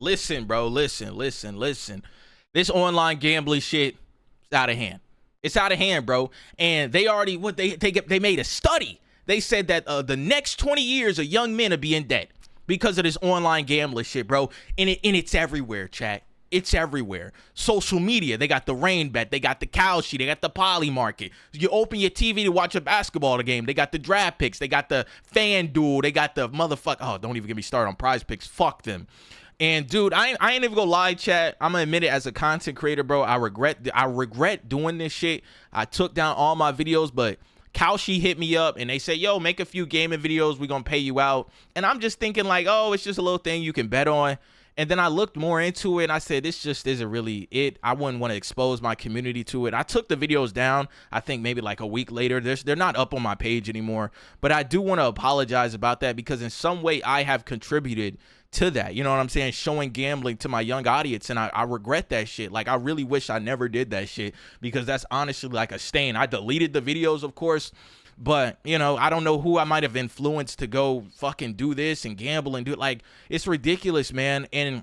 Listen, bro. Listen. This online gambling shit is out of hand. It's out of hand, bro. And they already they made a study. They said that the next 20 years of young men will be in debt because of this online gambling shit, bro. And it's everywhere, chat. It's everywhere. Social media, they got the rain bet, they got the cow sheet, they got the poly market. You open your TV to watch a basketball game, they got the draft picks, they got the fan duel, they got the motherfucker. Oh, don't even get me started on prize picks. Fuck them. And dude, I ain't even gonna lie, chat. I'm gonna admit it, as a content creator, bro. I regret doing this shit. I took down all my videos, but Kalshi hit me up and they said, yo, make a few gaming videos, we're gonna pay you out. And I'm just thinking like, oh, it's just a little thing you can bet on. And then I looked more into it and I said, this just isn't really it. I wouldn't want to expose my community to it. I took the videos down, I think maybe like a week later. They're not up on my page anymore. But I do want to apologize about that because in some way I have contributed to that. You know what I'm saying? Showing gambling to my young audience. And I regret that shit. Like, I really wish I never did that shit because that's honestly like a stain. I deleted the videos, of course. But, you know, I don't know who I might have influenced to go fucking do this and gamble and do it. Like, it's ridiculous, man. And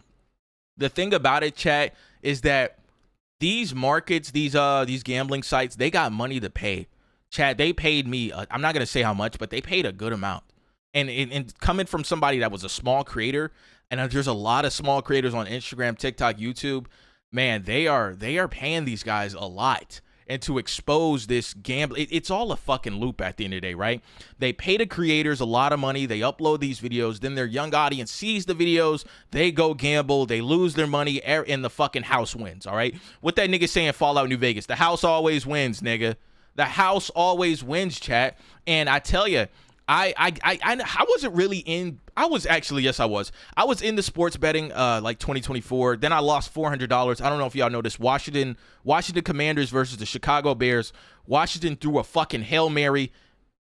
the thing about it, chat, is that these markets, these gambling sites, they got money to pay. Chat, they paid me, I'm not going to say how much, but they paid a good amount. And coming from somebody that was a small creator, and there's a lot of small creators on Instagram, TikTok, YouTube, man, they are paying these guys a lot. And to expose this gambling, it's all a fucking loop at the end of the day, right? They pay the creators a lot of money. They upload these videos. Then their young audience sees the videos. They go gamble. They lose their money, and the fucking house wins, all right? What that nigga saying, Fallout New Vegas. The house always wins, nigga. The house always wins, chat. And I tell you, I wasn't really in. I was actually, yes, I was in the sports betting like 2024. Then I lost $400. I don't know if y'all know this. Washington Commanders versus the Chicago Bears. Washington threw a fucking Hail Mary,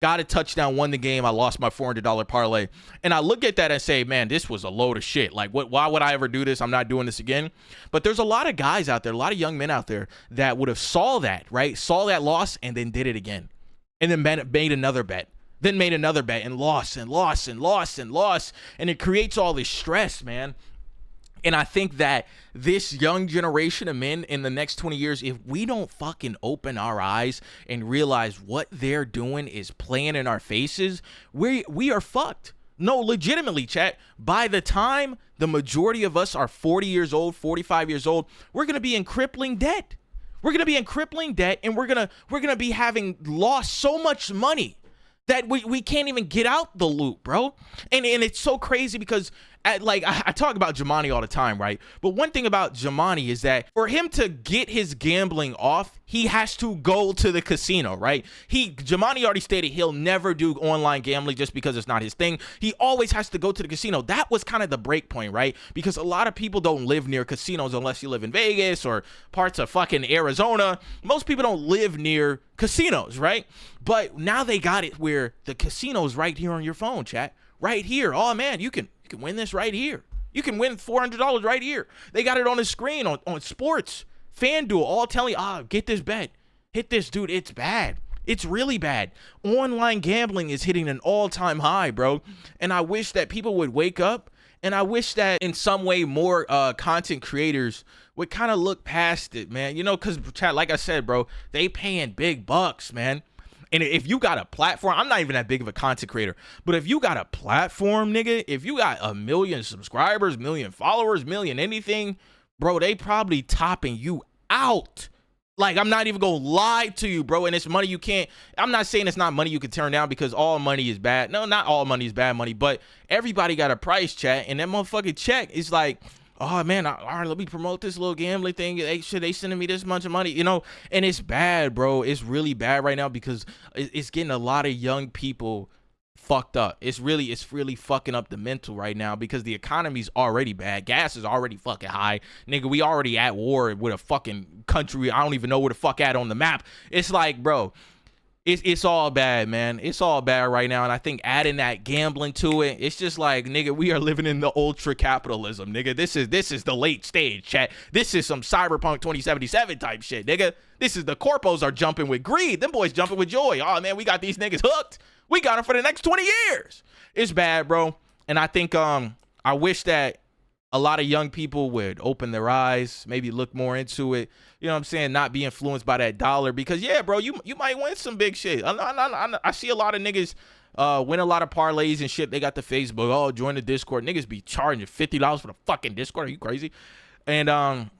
got a touchdown, won the game. I lost my $400 parlay. And I look at that and say, man, this was a load of shit. Like, why would I ever do this? I'm not doing this again. But there's a lot of guys out there, a lot of young men out there that would have saw that, right? Saw that loss and then did it again. And then made another bet. Then made another bet and lost. And it creates all this stress, man. And I think that this young generation of men in the next 20 years, if we don't fucking open our eyes and realize what they're doing is playing in our faces, we are fucked. No, legitimately, chat. By the time the majority of us are 40 years old, 45 years old, we're going to be in crippling debt. We're going to be in crippling debt, and we're going to be having lost so much money that we can't even get out the loop, bro. And it's so crazy because I talk about Jumanji all the time, right? But one thing about Jumanji is that for him to get his gambling off, he has to go to the casino, right? Jumanji already stated he'll never do online gambling just because it's not his thing. He always has to go to the casino. That was kind of the break point, right? Because a lot of people don't live near casinos unless you live in Vegas or parts of fucking Arizona. Most people don't live near casinos, right? But now they got it where the casino's right here on your phone, chat. Right here. Oh, man, you can win this right here. You can win $400 right here. They got it on the screen on sports. FanDuel all telling you, get this bet. Hit this, dude. It's bad. It's really bad. Online gambling is hitting an all-time high, bro. And I wish that people would wake up. And I wish that in some way more content creators would kind of look past it, man. You know, because, like I said, bro, they paying big bucks, man. And if you got a platform, I'm not even that big of a content creator, but if you got a platform, nigga, if you got 1 million subscribers, 1 million followers, 1 million anything, bro, they probably topping you out. Like, I'm not even gonna lie to you, bro. And it's money you can't, I'm not saying it's not money you can turn down because all money is bad. No, not all money is bad money, but everybody got a price, chat. And that motherfucking check is like, oh man, all right, let me promote this little gambling thing. They sending me this much of money, you know? And it's bad, bro. It's really bad right now because it's getting a lot of young people fucked up. It's really fucking up the mental right now because the economy's already bad. Gas is already fucking high. Nigga, we already at war with a fucking country I don't even know where the fuck at on the map. It's like, bro, it's all bad, man. It's all bad right now. And I think adding that gambling to it, it's just like, nigga, we are living in the ultra capitalism, nigga. This is the late stage, chat. This is some cyberpunk 2077 type shit, nigga. This is the corpos are jumping with greed. Them boys jumping with joy. Oh man, we got these niggas hooked. We got them for the next 20 years. It's bad, bro. And I think I wish that a lot of young people would open their eyes, maybe look more into it. You know what I'm saying? Not be influenced by that dollar because, yeah, bro, you might win some big shit. I see a lot of niggas win a lot of parlays and shit. They got the Facebook. Oh, join the Discord. Niggas be charging $50 for the fucking Discord. Are you crazy? And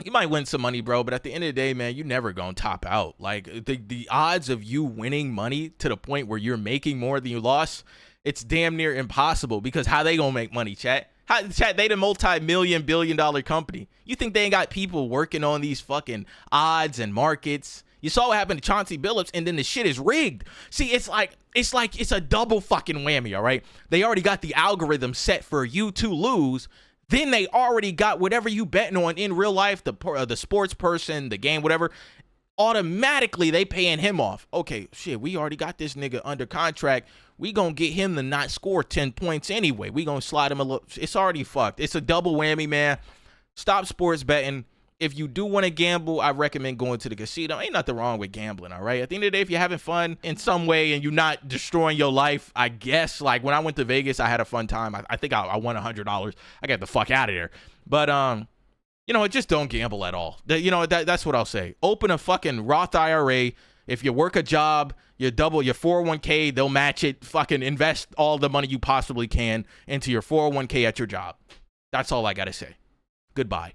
you might win some money, bro, but at the end of the day, man, you never gonna top out. Like the odds of you winning money to the point where you're making more than you lost, it's damn near impossible because how they gonna make money, chat? Chat, they the multi-million billion-dollar company. You think they ain't got people working on these fucking odds and markets? You saw what happened to Chauncey Billups, and then the shit is rigged. See, it's a double fucking whammy, all right? They already got the algorithm set for you to lose. Then they already got whatever you betting on in real life, the sports person, the game, whatever. Automatically, they paying him off. Okay, shit, we already got this nigga under contract. We gonna get him to not score 10 points anyway. We gonna slide him a little. It's already fucked. It's a double whammy, man. Stop sports betting. If you do want to gamble, I recommend going to the casino. Ain't nothing wrong with gambling, all right? At the end of the day, if you're having fun in some way and you're not destroying your life, I guess. Like, when I went to Vegas, I had a fun time. I think I won $100. I got the fuck out of there. But, just don't gamble at all. That's what I'll say. Open a fucking Roth IRA. If you work a job, you double your 401k, they'll match it. Fucking invest all the money you possibly can into your 401k at your job. That's all I got to say. Goodbye.